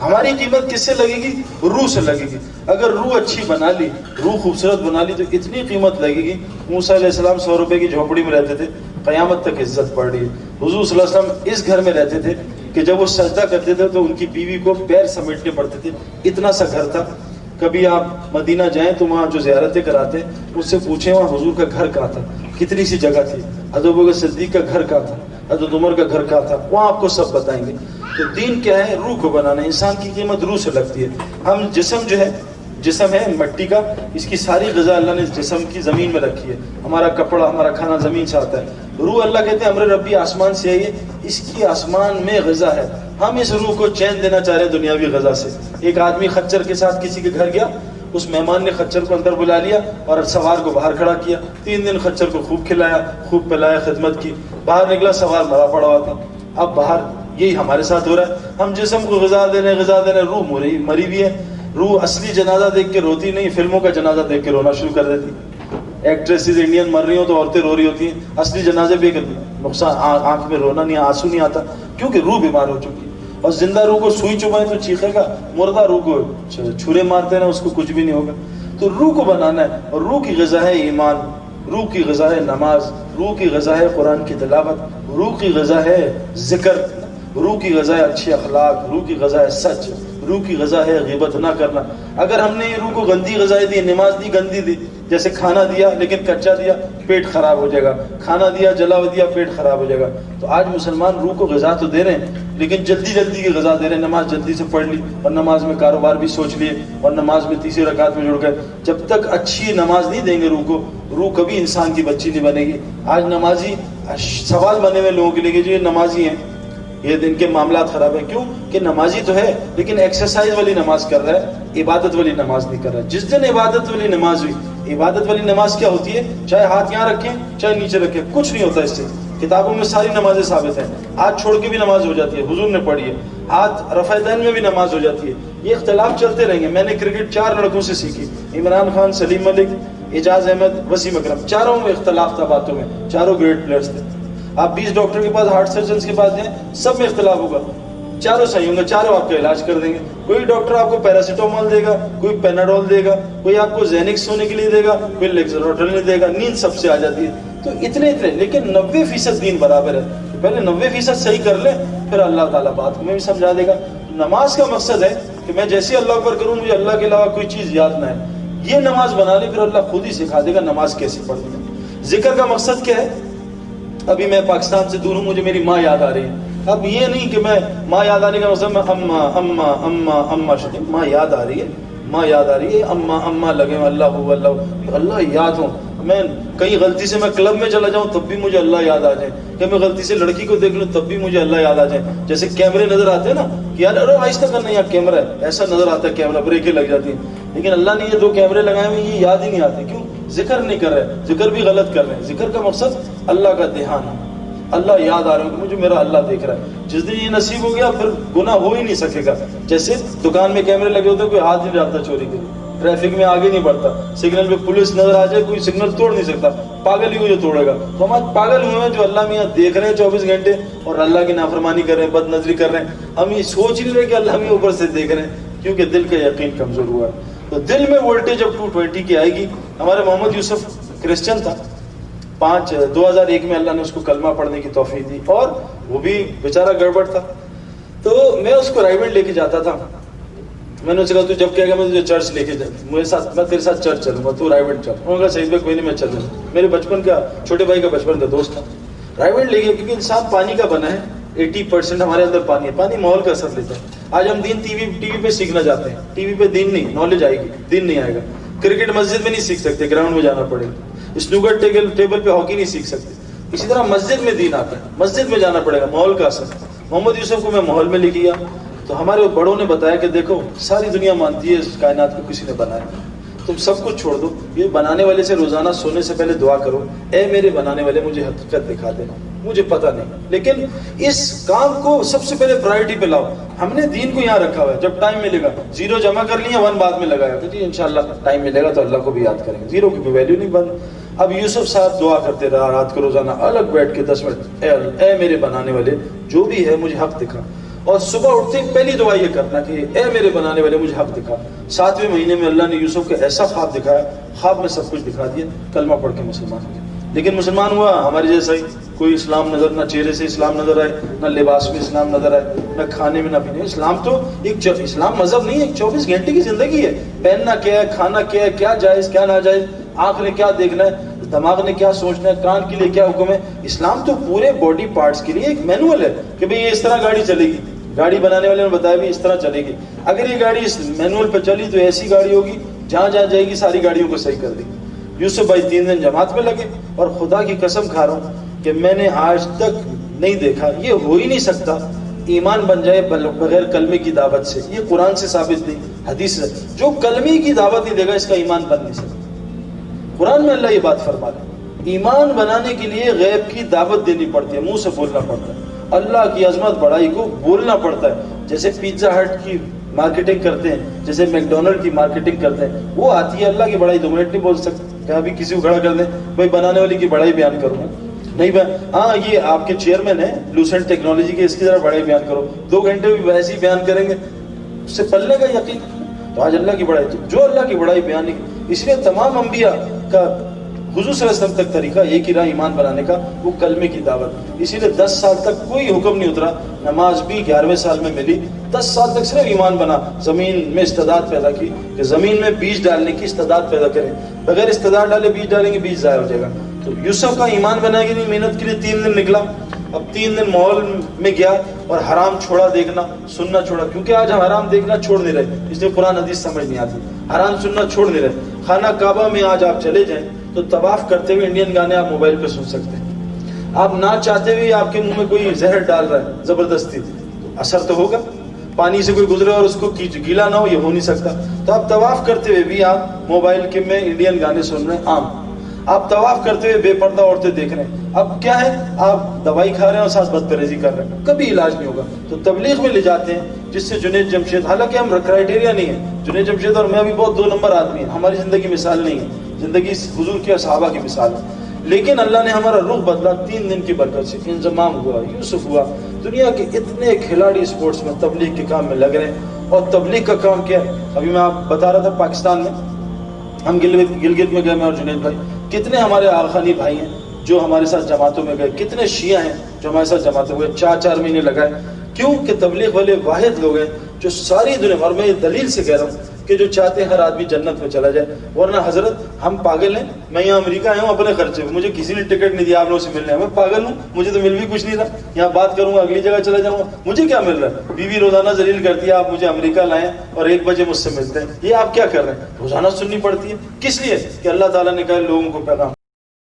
ہماری قیمت کس سے لگے گی؟ روح سے لگے گی. اگر روح اچھی بنا لی، روح خوبصورت بنا لی تو اتنی قیمت لگے گی. موسیٰ علیہ السلام 100 روپے کی جھونپڑی میں رہتے تھے، قیامت تک عزت پڑ رہی ہے. حضور صلی اللہ علیہ وسلم اس گھر میں رہتے تھے کہ جب وہ سجدہ کرتے تھے تو ان کی بیوی کو پیر سمیٹنے پڑتے تھے، اتنا سا گھر تھا. کبھی آپ مدینہ جائیں تو وہاں جو زیارتیں کراتے ہیں اس سے پوچھیں وہاں حضور کا گھر کہاں تھا، کتنی سی جگہ تھی، حضرت ابوبکر صدیق کا گھر کہاں تھا، حضرت عمر کا گھر کہاں تھا، وہاں آپ کو سب بتائیں گے. تو دین کیا ہے؟ روح کو بنانا. انسان کی قیمت روح سے لگتی ہے. ہم جسم جو ہے، جسم ہے مٹی کا، اس کی ساری غذا اللہ نے جسم کی زمین میں رکھی ہے. ہمارا کپڑا، ہمارا کھانا زمین سے آتا ہے. روح اللہ کہتے ہیں امر ربی آسمان سے آئی ہے، اس کی آسمان میں غذا ہے. ہم اس روح کو چین دینا چاہ رہے ہیں دنیاوی غذا سے. ایک آدمی خچر کے ساتھ کسی کے گھر گیا، اس مہمان نے خچر کو اندر بلا لیا اور سوار کو باہر کھڑا کیا. 3 دن خچر کو خوب کھلایا، خوب پلایا، خدمت کی. باہر نکلا، سوار مرا پڑا ہوا تھا. اب باہر یہی ہمارے ساتھ ہو رہا ہے. ہم جسم کو غذا دے رہے ہیں، روح مری بھی ہے. روح اصلی جنازہ دیکھ کے روتی نہیں، فلموں کا جنازہ دیکھ کے رونا شروع کر دیتی. ایکٹریسز انڈین مر رہی ہوں تو عورتیں رو رہی ہوتی ہیں. اصلی جنازے بھی نقصان، آنکھ میں رونا نہیں، آنسو نہیں آتا، کیونکہ روح بیمار ہو چکی. اور زندہ روح کو سوئی چبھائے تو چیخے گا، مردہ روح کو چھرے مارتے ہیں اس کو کچھ بھی نہیں ہوگا. تو روح کو بنانا ہے. اور روح کی غذا ہے ایمان، روح کی غذا ہے نماز، روح کی غذا ہے قرآن کی تلاوت، روح کی غذا ہے ذکر، روح کی غذا ہے اچھے اخلاق، روح کی غذا ہے سچ، روح کی غذا ہے غیبت نہ کرنا. اگر ہم نے یہ روح کو گندی غذائیں دی، نماز دی گندی دی، جیسے کھانا دیا لیکن کچا دیا، پیٹ خراب ہو جائے گا. کھانا دیا جلا ہوا دیا، پیٹ خراب ہو جائے گا. تو آج مسلمان روح کو غذا تو دے رہے ہیں لیکن جلدی جلدی کی غذا دے رہے ہیں. نماز جلدی سے پڑھ لی اور نماز میں کاروبار بھی سوچ لیے اور نماز میں تیسری رکعت میں جڑ گئے. جب تک اچھی نماز نہیں دیں گے روح کو، روح کبھی انسان کی بچی نہیں بنے گی. آج نمازی سوال بنے ہوئے لوگوں کے لیے کہ جو یہ نمازی ہیں یہ دن کے معاملات خراب ہیں. کیوں کہ نمازی تو ہے لیکن ایکسرسائز والی نماز کر رہا ہے، عبادت والی نماز نہیں کر رہا ہے. جس دن عبادت والی نماز ہوئی، عبادت والی نماز کیا ہوتی ہے؟ چاہے ہاتھ یہاں رکھیں چاہے نیچے رکھیں، کچھ نہیں ہوتا اس سے. کتابوں میں ساری نمازیں ثابت ہیں. ہاتھ چھوڑ کے بھی نماز ہو جاتی ہے، حضور نے پڑھی ہے. ہاتھ رفع دین میں بھی نماز ہو جاتی ہے. یہ اختلاف چلتے رہیں گے. میں نے کرکٹ 4 لڑکوں سے سیکھی، عمران خان، سلیم ملک، اعجاز احمد، وسیم اکرم. چاروں میں اختلاف تھا باتوں میں، چاروں گریٹ پلیئرز تھے. آپ 20 ڈاکٹر کے پاس، ہارٹ سرجنز کے پاس جائیں، سب میں اختلاف ہوگا. چاروں صحیح ہوں گے، چاروں آپ کا علاج کر دیں گے. کوئی ڈاکٹر آپ کو پیراسیٹامول دے گا، کوئی پیناڈول دے گا، کوئی آپ کو زینکس سونے کے لیے دے گا، کوئی لیکزروٹل دے گا. نیند سب سے آ جاتی ہے. تو اتنے لیکن 90% دین برابر ہے. پہلے 90% صحیح کر لیں، پھر اللہ تعالیٰ بات کو میں بھی سمجھا دے گا. نماز کا مقصد ہے کہ میں جیسے اللہ اکبر کروں مجھے اللہ کے علاوہ کوئی چیز یاد نہ ہے. یہ نماز بنا لے، پھر اللہ خود ہی سکھا دے گا نماز کیسے پڑھنی ہے. ذکر کا مقصد کیا ہے؟ ابھی میں پاکستان سے دور ہوں، مجھے میری ماں یاد آ رہی ہے. اب یہ نہیں کہ میں ماں یاد آنے کا مقصد میں اما شدید ماں یاد آ رہی ہے، ماں یاد آ رہی ہے، اما لگے ہوں اللہ یاد ہوں. میں کہیں غلطی سے میں کلب میں چلا جاؤں تب بھی مجھے اللہ یاد آ جائے، کہ میں غلطی سے لڑکی کو دیکھ لوں تب بھی مجھے اللہ یاد آ جائے. جیسے کیمرے نظر آتے ہیں نا کہ یار ارے آہستہ کرنا، یہاں کیمرہ ہے، ایسا نظر آتا ہے کیمرہ، بریکیں لگ جاتی ہیں. لیکن اللہ نے یہ 2 کیمرے لگائے ہوئے، یہ یاد ہی نہیں آتے. کیوں؟ ذکر نہیں کر رہے، ذکر بھی غلط کر رہے ہیں. ذکر کا مقصد اللہ کا دھیان ہے، اللہ یاد آ رہا ہے کہ مجھے میرا اللہ دیکھ رہا ہے. جس دن یہ نصیب ہو گیا پھر گناہ ہو ہی نہیں سکے گا. جیسے دکان میں کیمرے لگے ہوتے ہیں، کوئی ہاتھ نہیں ڈالتا چوری کے لیے، ٹریفک میں آگے نہیں بڑھتا، سگنل پہ پولیس نظر آ جائے کوئی سگنل توڑ نہیں سکتا، پاگل ہی ہو جو توڑے گا. تو ہم آج پاگل ہوئے ہیں جو اللہ میاں دیکھ رہے ہیں 24 گھنٹے اور اللہ کی نافرمانی کر رہے ہیں، بد نظری کر رہے ہیں. ہم یہ سوچ نہیں رہے کہ اللہ میاں اوپر سے دیکھ رہے ہیں، کیونکہ دل کا یقین کمزور ہوا ہے. تو دل میں وولٹیج اب 220 کی آئے گی. ہمارے محمد یوسف کرسچن تھا، 2001 میں اللہ نے اس کو کلمہ پڑھنے کی توفیق دی، اور وہ بھی بیچارہ گڑبڑ تھا. تو میں اس کو رائیونڈ لے کے جاتا تھا. میں نے اس سے کہا تو جب کہے گا میں تجھے چرچ لے کے جاؤں، میں تیرے ساتھ چرچ چلوں گا، تو رائیونڈ چل. انہوں نے کہا صحیح بھائی کوئی نہیں میں چل رہا ہوں. میرے بچپن کا، چھوٹے بھائی کا بچپن کا دوست تھا. رائیونڈ لے گیا کیونکہ انسان پانی کا بنا ہے. 80% ہمارے اندر پانی ہے. پانی ماحول کا اثر لیتا ہے. آج ہم دین ٹی وی پہ سیکھنا چاہتے ہیں. ٹی وی پہ دین نہیں، نالج آئے گی، دین نہیں آئے گا. کرکٹ مسجد میں نہیں سیکھ سکتے، گراؤنڈ میں جانا پڑے گا. اسنوکر ٹیبل پہ ہاکی نہیں سیکھ سکتے. اسی طرح مسجد میں دین آتا ہے، مسجد میں جانا پڑے گا، ماحول کا اثر. محمد یوسف کو میں ماحول میں لے گیا تو ہمارے بڑوں نے بتایا کہ دیکھو ساری دنیا مانتی ہے اس کائنات کو کسی نے بنایا، تم سب کچھ چھوڑ دو، یہ بنانے والے سے روزانہ سونے سے پہلے دعا کرو، اے میرے بنانے والے مجھے حقیقت دکھا دے، مجھے پتہ نہیں، لیکن اس کام کو سب سے پہلے پرائرٹی پہ لاؤ. ہم نے دین کو یہاں رکھا ہوا ہے، جب ٹائم ملے گا 0 جمع کر لیا 1 بعد میں لگایا کہ جی انشاءاللہ ٹائم ملے گا تو اللہ کو بھی یاد کریں گے. 0 کی کوئی ویلیو نہیں بند. اب یوسف صاحب دعا کرتے رہا رات کو روزانہ الگ بیٹھ کے 10 منٹ، اے میرے بنانے والے جو بھی ہے مجھے حق دکھا. اور صبح اٹھتے ہی پہلی دعا یہ کرنا کہ اے میرے بنانے والے مجھے حق دکھا. 7ویں مہینے میں اللہ نے یوسف کو ایسا خواب دکھایا, خواب میں سب کچھ دکھا دیا, کلمہ پڑھ کے مسلمان ہو گیا. لیکن مسلمان ہوا ہمارے جیسا ہی, کوئی اسلام نظر, نہ چہرے سے اسلام نظر آئے, نہ لباس میں اسلام نظر آئے, نہ کھانے میں نہ پینے. اسلام تو اسلام مذہب نہیں ہے, ایک 24 گھنٹے کی زندگی ہے. پہننا کیا ہے, کھانا کیا ہے, کیا جائز کیا ناجائز, آنکھ نے کیا دیکھنا ہے, دماغ نے کیا سوچنا ہے, کان کے لیے کیا حکم ہے. اسلام تو پورے باڈی پارٹس کے لیے ایک مینول ہے کہ بھئی یہ اس طرح گاڑی چلے گی. گاڑی بنانے والے نے بتایا بھی اس طرح چلے گی. اگر یہ گاڑی اس مینول پہ چلی تو ایسی گاڑی ہوگی جہاں جہاں جائے گی ساری گاڑیوں کو صحیح کر دے گی. یوسف بھائی 3 دن جماعت میں لگے, اور خدا کی قسم کھا رہا ہوں کہ میں نے آج تک نہیں دیکھا, یہ ہو ہی نہیں سکتا ایمان بن جائے بغیر کلمے کی دعوت سے. یہ قرآن سے ثابت نہیں, حدیث سے. جو کلمے کی دعوت نہیں دے گا اس کا ایمان بن نہیں سکتا. قرآن میں اللہ یہ بات فرما رہا ہے, ایمان بنانے کے لیے غیب کی دعوت دینی پڑتی ہے, منہ سے بولنا پڑتا ہے, اللہ کی عظمت بڑائی کو بولنا پڑتا ہے. جیسے پیزا ہٹ کی مارکیٹنگ کرتے ہیں, جیسے میک ڈونلڈ کی مارکیٹنگ کرتے ہیں, وہ آتی ہے. اللہ کی بڑائی 2 منٹ نہیں بول سکتے. کیا ابھی کسی کو کھڑا کر دیں بھائی بنانے والی کی بڑائی بیان کروں گا, نہیں ہاں یہ آپ کے چیئرمین ہیں لوسنٹ ٹیکنالوجی کے, اس کی ذرا بڑائی بیان کرو, 2 گھنٹے بھی ویسے ہی بیان کریں گے, اس سے پلے گا یقین. تو آج اللہ کی بڑائی, جو اللہ کی بڑائی بیان نہیں. اس لیے تمام انبیاء کا حضور صلی اللہ علیہ وسلم تک طریقہ ایک ہی رہا ایمان بنانے کا, وہ کلمے کی دعوت. اسی لیے 10 سال تک کوئی حکم نہیں اترا, نماز بھی 11ویں سال میں ملی. 10 سال تک صرف ایمان بنا, زمین میں استعداد پیدا کی کہ زمین میں بیج ڈالنے کی استعداد پیدا کریں. بغیر استعداد ڈالے بیج ڈالیں گے, بیج ضائع ہو جائے گا. تو یوسف کا ایمان بنانے کے لیے محنت کے لیے 3 دن نکلا. اب 3 دن ماحول میں گیا اور حرام چھوڑا دیکھنا, سننا چھوڑا, کیونکہ آج ہم حرام دیکھنا چھوڑ نہیں رہے, اس لیے قرآن حدیث سمجھ نہیں آتی. حرام سننا چھوڑ نہیں رہے. خانہ کعبہ میں آج آپ چلے جائیں تو طواف کرتے ہوئے انڈین گانے آپ موبائل پہ سن سکتے ہیں. آپ نہ چاہتے ہوئے آپ کے منہ میں کوئی زہر ڈال رہا ہے زبردستی, تو اثر تو ہوگا. پانی سے کوئی گزرے اور اس کو گیلا نہ ہو, یہ ہو نہیں سکتا. تو آپ طواف کرتے ہوئے بھی آپ موبائل کے میں انڈین گانے سن رہے ہیں عام. آپ طواف کرتے ہوئے بے پردہ عورتیں دیکھ رہے ہیں. اب کیا ہے, آپ دوائی کھا رہے ہیں اور ساتھ بدپرہیزی کر رہے ہیں, کبھی علاج نہیں ہوگا. تو تبلیغ میں لے جاتے ہیں, جس سے جنید جمشید, حالانکہ ہم کرائٹیریا نہیں ہے, جنید جمشید اور میں بھی بہت 2 نمبر آدمی ہیں, ہماری زندگی مثال نہیں ہے, زندگی حضور کے صحابہ کی مثال ہے. لیکن اللہ نے ہمارا رخ بدلا 3 دن کی برکت سے. انضمام ہوا, یوسف ہوا. دنیا کے اتنے کھلاڑی سپورٹس میں تبلیغ کے کام میں لگ رہے ہیں. اور تبلیغ کا کام کیا ہے, ابھی میں آپ بتا رہا تھا پاکستان میں ہم گلگت میں گئے, میں اور جنید بھائی, کتنے ہمارے آخانی بھائی ہیں جو ہمارے ساتھ جماعتوں میں گئے, کتنے شیعہ ہیں جو ہمارے ساتھ جماعتوں میں گئے. 4 مہینے لگائے. کیوں کہ تبلیغ والے واحد لوگ ہیں جو ساری دنیا, اور میں یہ دلیل سے کہہ رہا ہوں کہ جو چاہتے ہیں ہر آدمی جنت میں چلا جائے. ورنہ حضرت ہم پاگل ہیں, میں یہاں امریکہ آیا ہوں اپنے خرچے پہ, مجھے کسی نے ٹکٹ نہیں دیا آپ لوگوں سے ملنے, میں پاگل ہوں, مجھے تو مل بھی کچھ نہیں رہا. یہاں بات کروں گا اگلی جگہ چلا جاؤں گا, مجھے کیا مل رہا ہے. بیوی روزانہ ذلیل کرتی ہے, آپ مجھے امریکہ لائیں اور 1 بجے مجھ سے ملتے ہیں, یہ آپ کیا کر رہے ہیں. روزانہ سننی پڑتی ہے, کس لیے کہ اللہ تعالیٰ نے کہا لوگوں کو پیغام